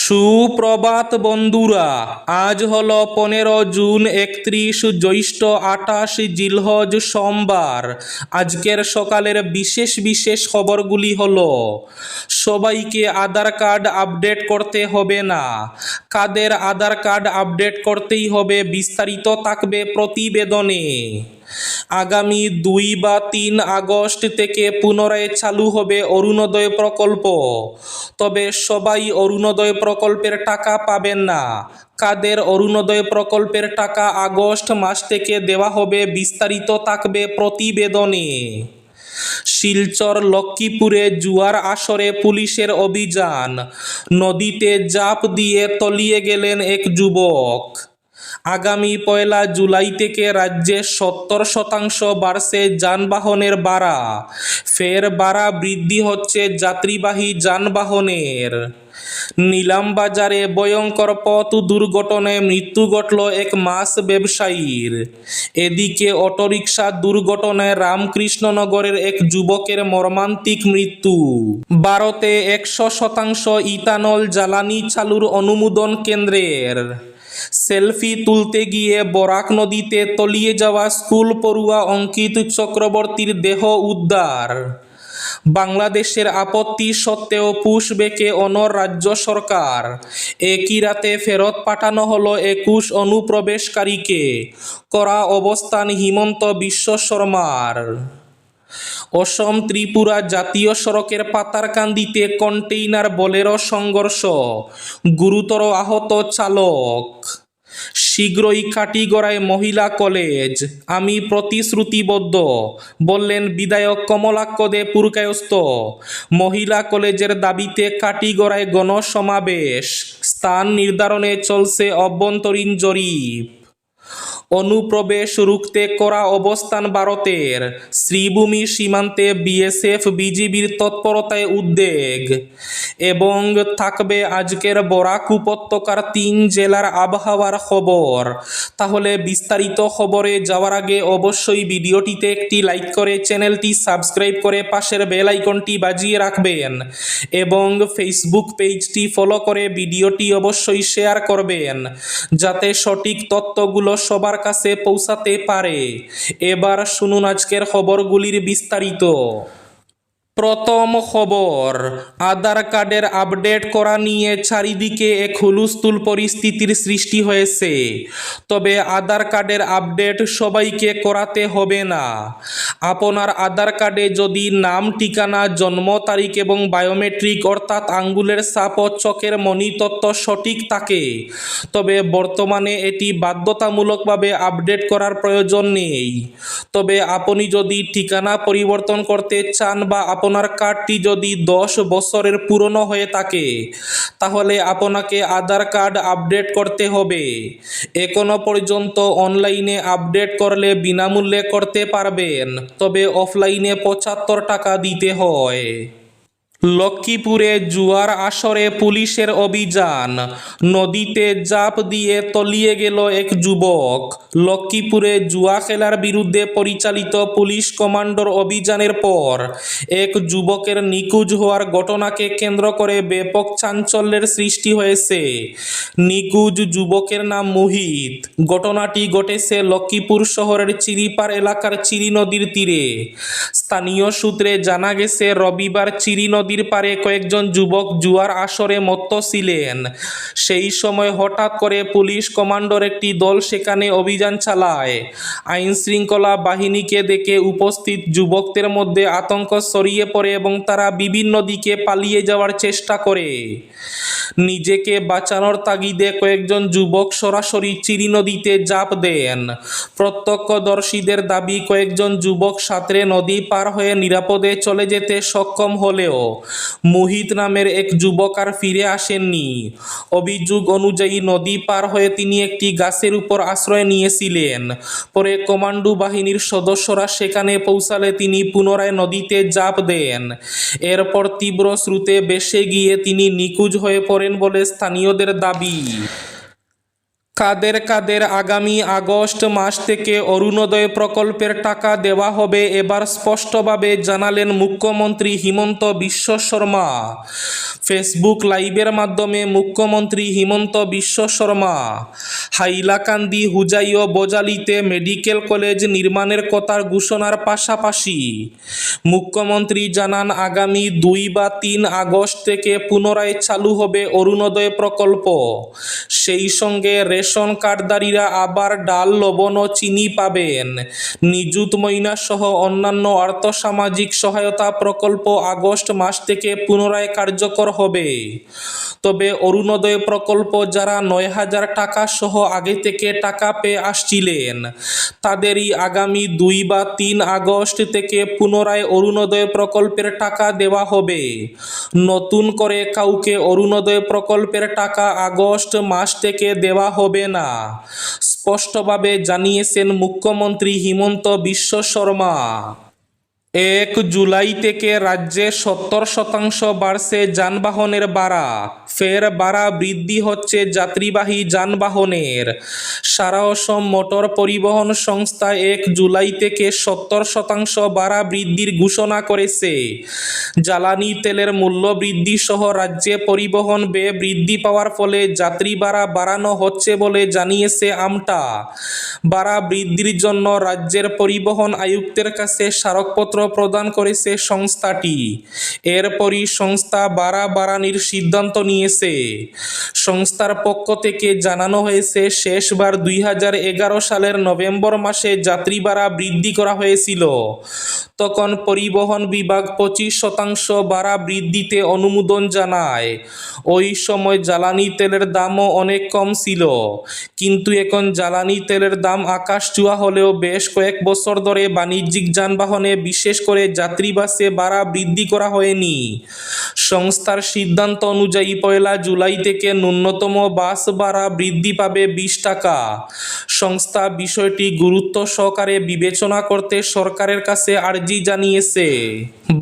সুপ্রভাত বন্ধুরা, আজ হলো 15 জুন, 31 জ্যৈষ্ঠ, 28 জিলহজ সোমবার। আজকের সকালের বিশেষ বিশেষ খবরগুলি হলো: সবাইকে আধার কার্ড আপডেট করতে হবে না, কাদের আধার কার্ড আপডেট করতেই হবে বিস্তারিত থাকবে প্রতিবেদনে। আগামী 2 বা 3 আগস্ট থেকে পুনরায় চালু হবে অরুণোদয় প্রকল্প, তবে সবাই অরুণোদয় প্রকল্পের টাকা পাবেন না। কাদের অরুণোদয় প্রকল্পের টাকা আগস্ট মাস থেকে দেওয়া হবে বিস্তারিত থাকবে প্রতিবেদনে। শিলচর লক্ষ্মীপুরে জুয়ার আসরে পুলিশের অভিযান, নদীতে ঝাঁপ দিয়ে তলিয়ে গেলেন এক যুবক। আগামী 1 জুলাই থেকে রাজ্যে 70% বাড়ছে যানবাহনের ভাড়া, ফের ভাড়া বৃদ্ধি হচ্ছে যাত্রীবাহী যানবাহনের। নিলামবাজারে ভয়ঙ্কর পথ দুর্ঘটনায় মৃত্যু ঘটল এক মাছ ব্যবসায়ীর। এদিকে অটোরিকশা দুর্ঘটনায় রামকৃষ্ণনগরের এক যুবকের মর্মান্তিক মৃত্যু। ভারতে 100% ইথানল জ্বালানি চালুর অনুমোদন কেন্দ্রের। সেলফি তুলতে গিয়ে বরাক নদীতে তলিয়ে যাওয়া স্কুল পড়ুয়া অঙ্কিত চক্রবর্তীর দেহ উদ্ধার। বাংলাদেশের আপত্তি সত্ত্বেও পুশব্যাকে অনড় রাজ্য সরকার। একই রাতে ফেরত পাঠানো হলো 21 অনুপ্রবেশকারীকে। কড়া অবস্থান হিমন্ত বিশ্ব শর্মার। অসম ত্রিপুরা জাতীয় সড়কের পাতারকান্দিতে কন্টেইনার বোলেরো সংঘর্ষ, গুরুতর আহত চালক। শীঘ্রই কাটিগড়ায় মহিলা কলেজ, আমি প্রতিশ্রুতিবদ্ধ, বললেন বিধায়ক কমলাক্ষ দে পুরকায়স্থ। মহিলা কলেজের দাবিতে কাটিগড়ায় গণসমাবেশ, স্থান নির্ধারণে চলছে অভ্যন্তরীণ জরিপ। অনুপ্রবেশ রুখতে কড়া অবস্থান ভারতের, শ্রীভূমি সীমান্তে বিএসএফ বিজিবির তৎপরতায় উদ্বেগ। এবং থাকবে আজকের বরাক উপত্যকার 3 জেলার আবহাওয়ার খবর। তাহলে বিস্তারিত খবরে যাওয়ার আগে অবশ্যই ভিডিওটিতে একটি লাইক করে চ্যানেলটি সাবস্ক্রাইব করে পাশের বেল আইকনটি বাজিয়ে রাখবেন এবং ফেসবুক পেজটি ফলো করে ভিডিওটি অবশ্যই শেয়ার করবেন, যাতে সঠিক তথ্যগুলো সবার কাছে পৌঁছাতে পারে। এবার শুনুন আজকের খবরগুলির বিস্তারিত। প্রথম খবর, আধার কার্ডের আপডেট করা নিয়ে চারিদিকে এক হুলস্থুল পরিস্থিতির সৃষ্টি হয়েছে। তবে আধার কার্ডের আপডেট সবাইকে করাতে হবে না। আপনার আধার কার্ডে যদি নাম, ঠিকানা, জন্ম তারিখ এবং বায়োমেট্রিক অর্থাৎ আঙ্গুলের ছাপ ও চোখের মনি তথ্য সঠিক থাকে, তবে বর্তমানে এটি বাধ্যতামূলকভাবে আপডেট করার প্রয়োজন নেই। তবে আপনি যদি ঠিকানা পরিবর্তন করতে চান বা আপনার কার্ডটি যদি 10 বছরের পুরনো হয়ে থাকে, তাহলে আপনাকে আধার কার্ড আপডেট করতে হবে। এখনো পর্যন্ত অনলাইনে আপডেট করলে বিনামূল্যে করতে পারবেন, তবে অফলাইনে 75 টাকা দিতে হয়। লক্ষ্মীপুরে জুয়ার আসরে পুলিশের অভিযান, নদীতে ঝাঁপ দিয়ে তলিয়ে গেল এক যুবক। লক্ষ্মীপুরে জুয়া খেলার বিরুদ্ধে পরিচালিত পুলিশ কমান্ডোর অভিযানের পর এক যুবকের নিখোঁজ হওয়ার ঘটনাকে কেন্দ্র করে ব্যাপক চাঞ্চল্যের সৃষ্টি হয়েছে। নিখোঁজ যুবকের নাম মোহিত। ঘটনাটি ঘটেছে লক্ষ্মীপুর শহরের চিরিপাড় এলাকার চিরি নদীর তীরে। স্থানীয় সূত্রে জানা গেছে, রবিবার চিরি নদীর পারে কয়েকজন যুবক জুয়ার আসরে মত্ত ছিলেন। সেই সময় হঠাৎ করে পুলিশ কমান্ডোর একটি দল সেখানে অভিযান চালায়। আইন শৃঙ্খলা বাহিনীকে দেখে উপস্থিত যুবকদের মধ্যে আতঙ্ক ছড়িয়ে পড়ে এবং তারা বিভিন্ন দিকে পালিয়ে যাওয়ার চেষ্টা করে। নিজেকে বাঁচানোর তাগিদে কয়েকজন যুবক সরাসরি চিরি নদীতে ঝাঁপ দেন। প্রত্যক্ষদর্শীদের দাবি, কয়েকজন যুবক সাঁতরে নদী পার হয়ে নিরাপদে চলে যেতে সক্ষম হলেও মোহিত নামের এক যুবক আর ফিরে আসেননি। অভিযোগ অনুযায়ী নদী পার হয়ে তিনি একটি গাছের উপর আশ্রয় নিয়েছিলেন। পরে কমান্ডো বাহিনীর সদস্যরা সেখানে পৌঁছালে তিনি পুনরায় নদীতে ঝাঁপ দেন। এরপর তীব্র স্রোতে ভেসে গিয়ে তিনি নিখোঁজ হয়ে পড়েন বলে স্থানীয়দের দাবি। কাদের কাদের আগামী আগস্ট মাস থেকে অরুণোদয় প্রকল্পের টাকা দেওয়া হবে এবার স্পষ্টভাবে জানালেন মুখ্যমন্ত্রী হিমন্ত বিশ্ব শর্মা। ফেসবুক লাইভের মাধ্যমে মুখ্যমন্ত্রী হিমন্ত বিশ্ব শর্মা হাইলাকান্দি হুজাই ও বজালিতে মেডিকেল কলেজ নির্মাণের কথার ঘোষণার পাশাপাশি মুখ্যমন্ত্রী জানান আগামী 2 বা 3 আগস্ট থেকে পুনরায় চালু হবে অরুণোদয় প্রকল্প। সেই সঙ্গে রেশন কার্ডধারীরা আবার ডাল, লবণ ও চিনি পাবেন। নিযুত ময়না সহ অন্যান্য আর্থসামাজিক সহায়তা প্রকল্প আগস্ট মাস থেকে পুনরায় কার্যকর হবে। তবে অরুণোদয় প্রকল্প যারা 9,000 টাকা সহ আগে থেকে টাকা পেয়ে আসছিলেন তাদেরই আগামী 2 বা 3 আগস্ট থেকে পুনরায় অরুণোদয় প্রকল্পের টাকা দেওয়া হবে। নতুন করে কাউকে অরুণোদয় প্রকল্পের টাকা আগস্ট মাস থেকে দেওয়া হবে না, স্পষ্টভাবে জানিয়েছেন মুখ্যমন্ত্রী হিমন্ত বিশ্ব শর্মা। 1 জুলাই থেকে রাজ্যে 70% বাড়ছে যানবাহনের ভাড়া। ফের ভাড়া বৃদ্ধি হচ্ছে যাত্রীবাহী যানবাহনের। সারা অসম মোটর পরিবহন সংস্থা 1 জুলাই থেকে 70% ভাড়া বৃদ্ধির ঘোষণা করেছে। জ্বালানি তেলের মূল্য বৃদ্ধি সহ রাজ্যে পরিবহন ব্যয় বৃদ্ধি পাওয়ার ফলে যাত্রী ভাড়া বাড়ানো হচ্ছে বলে জানিয়েছে আমটা। ভাড়া বৃদ্ধির জন্য রাজ্যের পরিবহন আয়ুক্তের কাছে স্মারকপত্র প্রদান করেছে সংস্থাটি। এরপরই সংস্থা ভাড়া বাড়ানোর সিদ্ধান্ত নিয়েছে। সংস্থার পক্ষ থেকে জানানো হয়েছে শেষবার 2011 সালের নভেম্বর মাসে যাত্রী ভাড়া বৃদ্ধি করা হয়েছিল। তখন পরিবহন বিভাগ 25% ভাড়া বৃদ্ধিতে অনুমোদন জানায়। ওই সময় জ্বালানি তেলের দামও অনেক কম ছিল, কিন্তু এখন জ্বালানি তেলের দাম আকাশ ছোঁয়া হলেও বেশ কয়েক বছর ধরে বাণিজ্যিক যানবাহনে বিশেষ করে যাত্রী বাসে ভাড়া বৃদ্ধি করা হয়নি। সংস্থার সিদ্ধান্ত অনুযায়ী 1 জুলাই থেকে ন্যূনতম বাস ভাড়া বৃদ্ধি পাবে 20 টাকা। সংস্থা বিষয়টি গুরুত্ব সহকারে বিবেচনা করতে সরকারের কাছে আর্জি জানিয়েছে।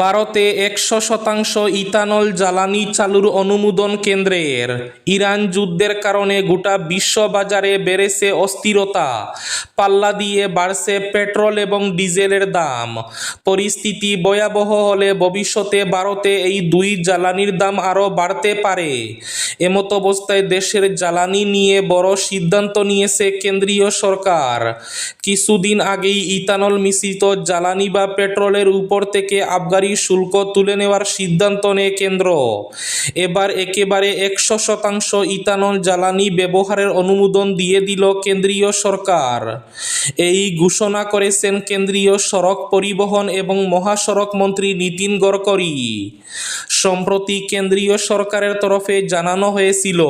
ভারতে 100% ইথানল জ্বালানি চালুর অনুমোদন কেন্দ্রের। ইরান যুদ্ধের কারণে গোটা বিশ্ব বাজারে বেড়েছে অস্থিরতা। পাল্লা দিয়ে বাড়ছে পেট্রোল এবং ডিজেলের দাম। পরিস্থিতি ভয়াবহ হলে ভবিষ্যতে ভারতে এই 2 জ্বালানির দাম আরও বাড়তে পারে। এমত অবস্থায় দেশের জ্বালানি নিয়ে বড় সিদ্ধান্ত নিয়েছে কেন্দ্রীয় সরকার। কিছুদিন আগেই ইথানল মিশ্রিত জ্বালানি বা পেট্রোলের উপর থেকে আবগারি শুল্ক তুলে নেওয়ার সিদ্ধান্ত নেয় কেন্দ্র। এবার একেবারে 100% ইথানল জ্বালানি ব্যবহারের অনুমোদন দিয়ে দিল কেন্দ্রীয় সরকার। এই ঘোষণা করেছেন কেন্দ্রীয় সড়ক পরিবহন এবং মহাসড়ক মন্ত্রী নীতিন গডকরি। সম্প্রতি কেন্দ্রীয় সরকারের তরফে জানানো হয়েছিল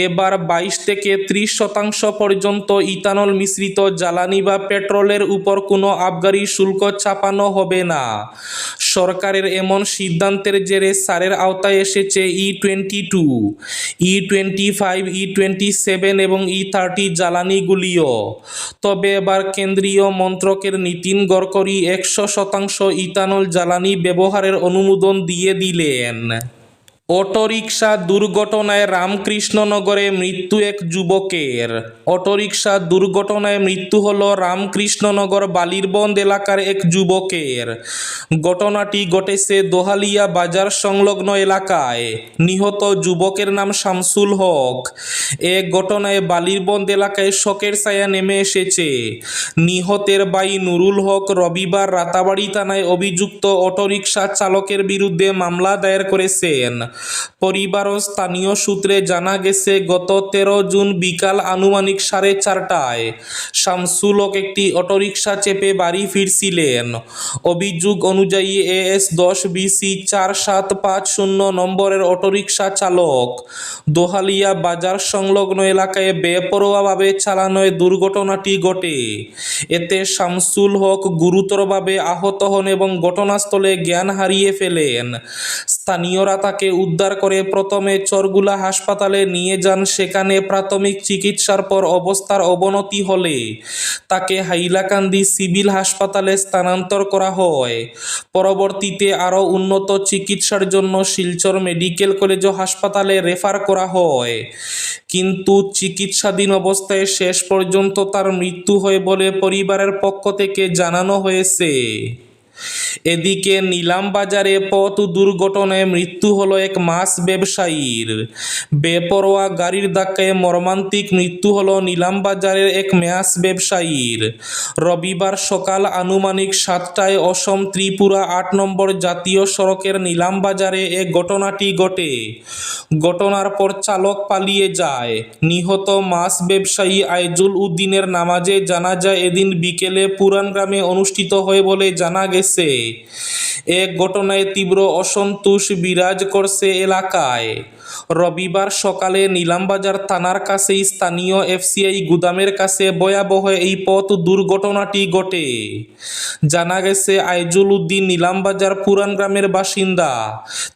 এবার 22 থেকে 30% পর্যন্ত ইথানল মিশ্রিত জ্বালানি বা পেট্রোলের উপর কোনো আবগারি শুল্ক চাপানো হবে না। সরকারের এমন সিদ্ধান্তের জেরে ছাড়ের আওতায় এসেছে E22, E25, E27 এবং E30 জ্বালানিগুলিও। তবে এবার কেন্দ্রীয় মন্ত্রকের নীতিন গডকরি 100% ইথানল জ্বালানি ব্যবহারের অনুমোদন দিয়ে দিলেন। অটোরিকশা দুর্ঘটনায় রামকৃষ্ণনগরে মৃত্যু এক যুবকের। অটোরিকশা দুর্ঘটনায় মৃত্যু হল রামকৃষ্ণনগর বালিরবন্দ এলাকার এক যুবকের। ঘটনাটি ঘটেছে দোহালিয়া বাজার সংলগ্ন এলাকায়। নিহত যুবকের নাম শামসুল হক। এ ঘটনায় বালিরবন্দ এলাকায় শোকের ছায়া নেমে এসেছে। নিহতের ভাই নুরুল হক রবিবার রাতাবাড়ী থানায় অভিযুক্ত অটোরিকশা চালকের বিরুদ্ধে মামলা দায়ের করেছেন। পরিবার ও স্থানীয় সূত্রে জানা গেছে গত 13 জুন বিকাল আনুমানিক 4:30টায় শামসুল হক একটি অটোরিকশা চেপে বাড়ি ফিরছিলেন। অভিযোগ অনুযায়ী AS 10 BC 4750 নম্বরের অটোরিকশা চালক দোহালিয়া বাজার সংলগ্ন এলাকায় বেপরোয়াভাবে চালানোয় দুর্ঘটনাটি ঘটে। এতে শামসুল হক গুরুতরভাবে আহত হন এবং ঘটনাস্থলে জ্ঞান হারিয়ে ফেলেন। স্থানীয়রা তাকে উদ্ধার করে প্রথমে চরগুলা হাসপাতালে নিয়ে যান। সেখানে প্রাথমিক চিকিৎসার পর অবস্থার অবনতি হলে তাকে হাইলাকান্দি সিভিল হাসপাতালে স্থানান্তর করা হয়। পরবর্তীতে আরও উন্নত চিকিৎসার জন্য শিলচর মেডিকেল কলেজ ও হাসপাতালে রেফার করা হয়, কিন্তু চিকিৎসাধীন অবস্থায় শেষ পর্যন্ত তার মৃত্যু হয় বলে পরিবারের পক্ষ থেকে জানানো হয়েছে। এদিকে নিলামবাজারে পথ দুর্ঘটনায় মৃত্যু হলো এক মাছ ব্যবসায়ীর। বেপরোয়া গাড়ির ধাক্কায় মর্মান্তিক মৃত্যু হলো নিলামবাজারের এক মাছ ব্যবসায়ীর। রবিবার সকাল আনুমানিক 7টায় অসম ত্রিপুরা 8 নম্বর জাতীয় সড়কের নিলামবাজারে এ ঘটনাটি ঘটে। ঘটনার পর চালক পালিয়ে যায়। নিহত মাছ ব্যবসায়ী আইজুল উদ্দিনের নামাজে জানাজা এদিন বিকেলে পুরান গ্রামে অনুষ্ঠিত হয় বলে জানা গেছে। এ ঘটনায় তীব্র অসন্তোষ বিরাজ করছে এলাকায়। রবিবার সকালে নিলামবাজার থানার কাছেই স্থানীয় এফসিআই গুদামের কাছে ভয়াবহ এই পথ দুর্ঘটনাটি ঘটে। জানা গেছে আইজুল উদ্দিন নিলামবাজার পুরান গ্রামের বাসিন্দা।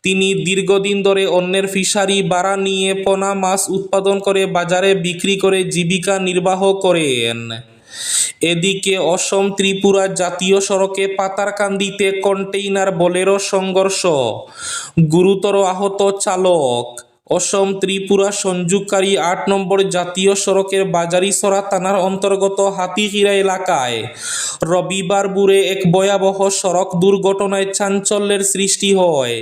তিনি দীর্ঘদিন ধরে অন্যের ফিশারি ভাড়া নিয়ে পোনা মাছ উৎপাদন করে বাজারে বিক্রি করে জীবিকা নির্বাহ করেন। এদিকে অসম ত্রিপুরা জাতীয় সড়কে পাতারকান্দিতে কন্টেইনার বোলেরো সংঘর্ষ, গুরুতর আহত চালক। অসম ত্রিপুরা সংযোগকারী 8 নম্বর জাতীয় সড়কের বাজারিছড়া থানার অন্তর্গত হাতিখিরা এলাকায় রবিবার ভোরে এক ভয়াবহ সড়ক দুর্ঘটনায় চাঞ্চল্যের সৃষ্টি হয়।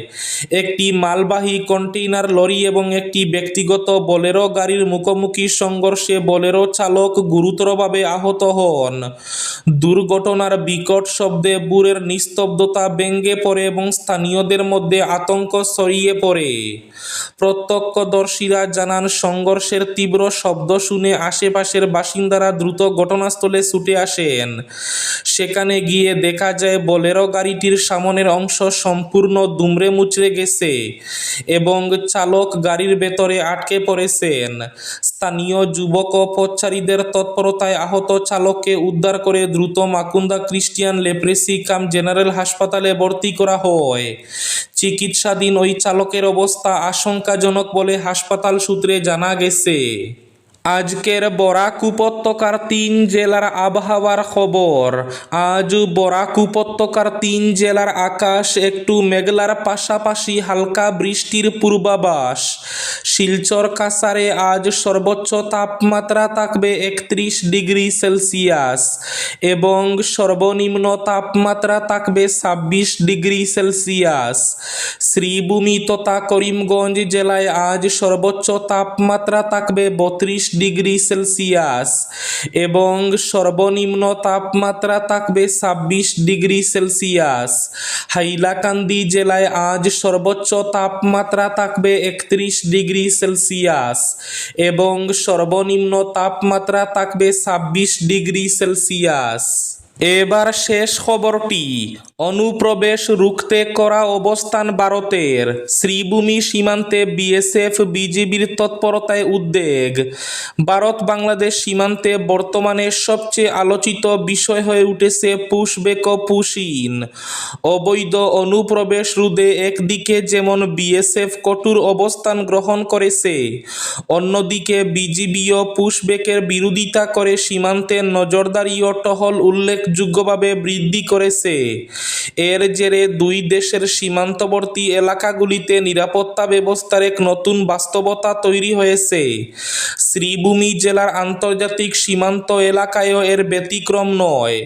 একটি মালবাহী কন্টেইনার লরি এবং একটি ব্যক্তিগত বোলেরো গাড়ির মুখোমুখি সংঘর্ষে বোলেরো চালক গুরুতরভাবে আহত হন। দুর্ঘটনার বিকট শব্দে ভোরের নিস্তব্ধতা ভেঙে পড়ে এবং স্থানীয়দের মধ্যে আতঙ্ক ছড়িয়ে পড়ে। প্রত্যক্ষদর্শীরা জানান, সংঘর্ষের তীব্র শব্দ শুনে আশেপাশের বাসিন্দারা দ্রুত ঘটনাস্থলে ছুটে আসেন। সেখানে গিয়ে দেখা যায় বোলেরো গাড়িটির সামনের অংশ সম্পূর্ণ দুমড়ে মুচড়ে গেছে এবং চালক গাড়ির ভেতরে আটকে পড়েছেন। স্থানীয় যুবক ও পথচারীদের তৎপরতায় আহত চালককে উদ্ধার করে দ্রুত মাকুন্দা ক্রিস্টিয়ান লেপ্রেসি কাম জেনারেল হাসপাতালে ভর্তি করা হয়। চিকিৎসাধীন ওই চালকের অবস্থা আশঙ্কাজনক বলে হাসপাতাল সূত্রে জানা গেছে। আজকের বরাক উপত্যকার 3 জেলার আবহাওয়ার খবর। আজ বরাক উপত্যকার 3 জেলার আকাশ একটু মেঘলার পাশাপাশি হালকা বৃষ্টির পূর্বাভাস। শিলচর কাছাড়ে আজ সর্বোচ্চ তাপমাত্রা থাকবে 31 ডিগ্রি সেলসিয়াস এবং সর্বনিম্ন তাপমাত্রা থাকবে 26 ডিগ্রি সেলসিয়াস। শ্রীভূমি তথা করিমগঞ্জ জেলায় আজ সর্বোচ্চ তাপমাত্রা থাকবে 32 ডিগ্রি সেলসিয়াস এবং সর্বনিম্ন তাপমাত্রা থাকবে 26 ডিগ্রি সেলসিয়াস। হাইলাকান্দি জেলায় আজ সর্বোচ্চ তাপমাত্রা থাকবে 31 ডিগ্রি সেলসিয়াস এবং সর্বনিম্ন তাপমাত্রা থাকবে 26 ডিগ্রি সেলসিয়াস। এবার শেষ খবরটি। অনুপ্রবেশ রুখতে করা অবস্থান ভারতের। শ্রীভূমি সীমান্তে বিএসএফ বিজিবির তৎপরতায় উদ্বেগ। ভারত বাংলাদেশ সীমান্তে বর্তমানে সবচেয়ে আলোচিত বিষয় হয়ে উঠেছে পুশব্যাক ও পুশ-ইন। অবৈধ অনুপ্রবেশ রোধে একদিকে যেমন বিএসএফ কঠোর অবস্থান গ্রহণ করেছে, অন্যদিকে বিজিবিও পুশব্যাকের বিরোধিতা করে সীমান্তে নজরদারি ও টহল উল্লেখযোগ্যভাবে বৃদ্ধি করেছে। এর জেরে দুই দেশের সীমান্তবর্তী এলাকাগুলিতে নিরাপত্তা ব্যবস্থার এক নতুন বাস্তবতা তৈরি হয়েছে। শ্রীভূমি জেলার আন্তর্জাতিক সীমান্ত এলাকায়ও এর ব্যতিক্রম নয়।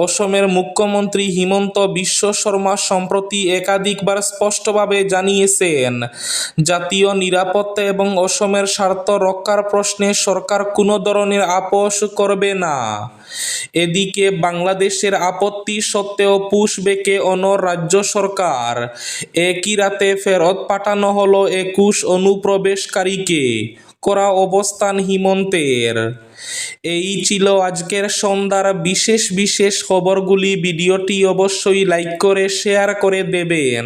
অসমের মুখ্যমন্ত্রী হিমন্ত বিশ্ব শর্মা সম্প্রতি একাধিকবার স্পষ্টভাবে জানিয়েছেন, জাতীয় নিরাপত্তা এবং অসমের স্বার্থ রক্ষার প্রশ্নে সরকার কোনো ধরনের আপোষ করবে না। এদিকে বাংলাদেশের আপত্তি সত্ত্বেও পুশব্যাকে অনড় রাজ্য সরকার। একই রাতে ফেরত পাঠানো হলো 21 অনুপ্রবেশকারীকে। করা অবস্থান হিমন্তের। এই ছিল আজকের সন্ধ্যার বিশেষ খবরগুলি। ভিডিওটি অবশ্যই লাইক করে শেয়ার করে দেবেন।